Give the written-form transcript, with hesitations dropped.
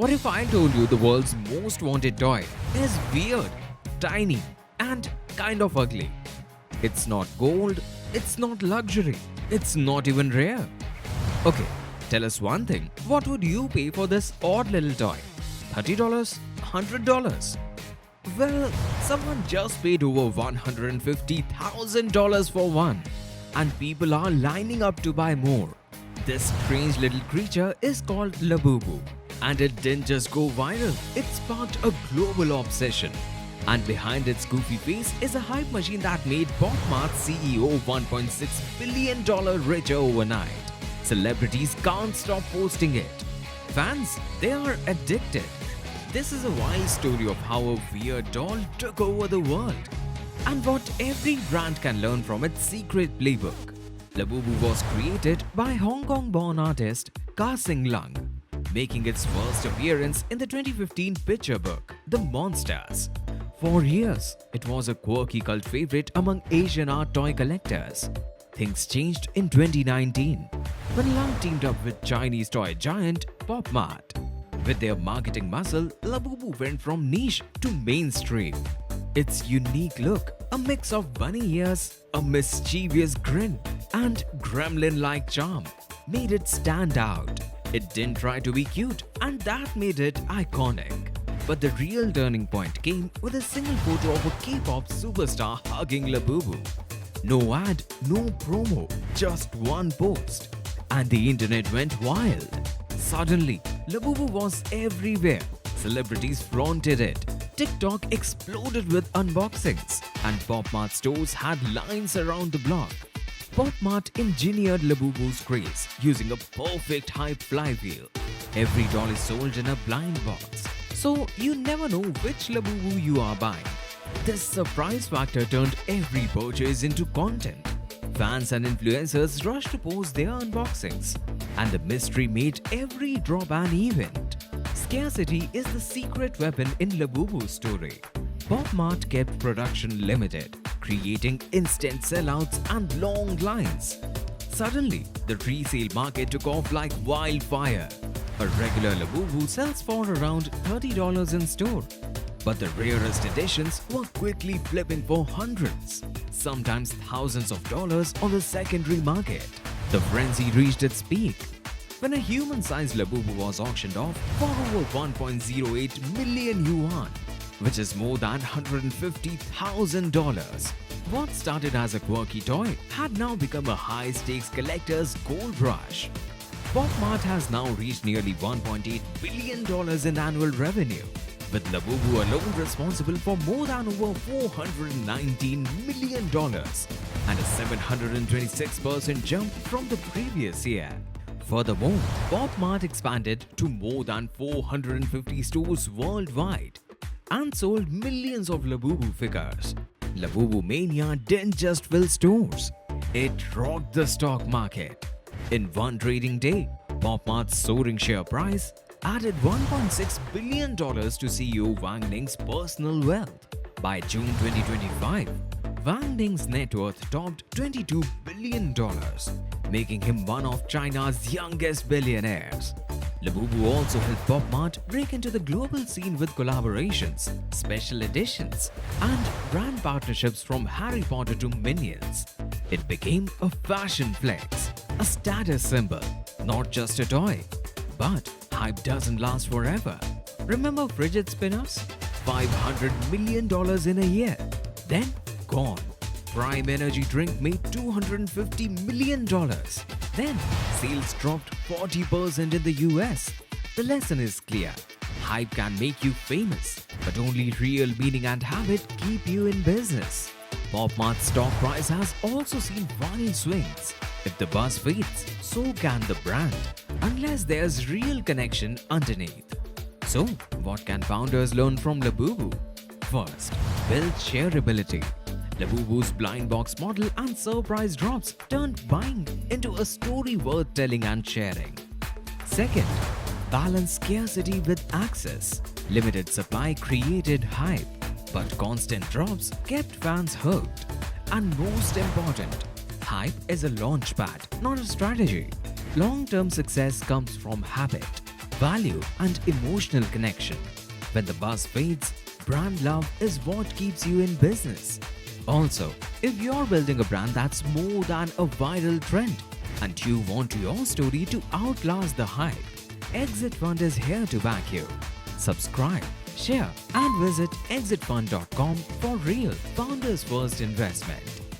What if I told you the world's most wanted toy is weird, tiny, and kind of ugly? It's not gold, it's not luxury, it's not even rare. Okay, tell us one thing. What would you pay for this odd little toy? $30? $100? Well, someone just paid over $150,000 for one, and people are lining up to buy more. This strange little creature is called Labubu, and it didn't just go viral, it sparked a global obsession. And behind its goofy face is a hype machine that made Mart's CEO $1.6 billion richer overnight. Celebrities can't stop posting it. Fans, they are addicted. This is a wild story of how a weird doll took over the world and what every brand can learn from its secret playbook. Labubu was created by Hong Kong-born artist Ka Sing Lung, making its first appearance in the 2015 picture book, The Monsters. For years, it was a quirky cult favorite among Asian art toy collectors. Things changed in 2019 when Lung teamed up with Chinese toy giant Mart. With their marketing muscle, Labubu went from niche to mainstream. Its unique look, a mix of bunny ears, a mischievous grin, and gremlin-like charm, made it stand out. It didn't try to be cute, and that made it iconic. But the real turning point came with a single photo of a K-pop superstar hugging Labubu. No ad, no promo, just one post. And the internet went wild. Suddenly, Labubu was everywhere. Celebrities flaunted it. TikTok exploded with unboxings, and Pop Mart stores had lines around the block. Pop Mart engineered Labubu's craze using a perfect hype flywheel. Every doll is sold in a blind box, so you never know which Labubu you are buying. This surprise factor turned every purchase into content. Fans and influencers rushed to post their unboxings, and the mystery made every drop an event. Scarcity is the secret weapon in Labubu's story. Pop Mart kept production limited, creating instant sellouts and long lines. Suddenly, the resale market took off like wildfire. A regular Labubu sells for around $30 in store, but the rarest editions were quickly flipping for hundreds, sometimes thousands of dollars on the secondary market. The frenzy reached its peak when a human-sized Labubu was auctioned off for over 1.08 million yuan, which is more than $150,000. What started as a quirky toy had now become a high-stakes collector's gold rush. Pop Mart has now reached nearly $1.8 billion in annual revenue, with Labubu alone responsible for more than over $419 million and a 726% jump from the previous year. Furthermore, Pop Mart expanded to more than 450 stores worldwide and sold millions of Labubu figures. Labubu Mania didn't just fill stores, it rocked the stock market. In one trading day, Pop Mart's soaring share price added $1.6 billion to CEO Wang Ning's personal wealth. By June 2025, Wang Ning's net worth topped $22 billion, making him one of China's youngest billionaires. Labubu also helped Pop Mart break into the global scene with collaborations, special editions, and brand partnerships from Harry Potter to Minions. It became a fashion flex, a status symbol, not just a toy. But hype doesn't last forever. Remember fidget spinners? $500 million in a year. Then gone. Prime Energy drink made $250 million. Then sales dropped 40% in the US. The lesson is clear. Hype can make you famous, but only real meaning and habit keep you in business. Pop Mart's stock price has also seen wild swings. If the buzz fades, so can the brand, unless there's real connection underneath. So, what can founders learn from Labubu? First, build shareability. Labubu's blind box model and surprise drops turned buying into a story worth telling and sharing. Second, balance scarcity with access. Limited supply created hype, but constant drops kept fans hooked. And most important, hype is a launchpad, not a strategy. Long-term success comes from habit. value, and emotional connection. When the buzz fades, brand love is what keeps you in business. Also, if you're building a brand that's more than a viral trend and you want your story to outlast the hype, Exit Fund is here to back you. Subscribe, share, and visit exitfund.com for real founders first investment.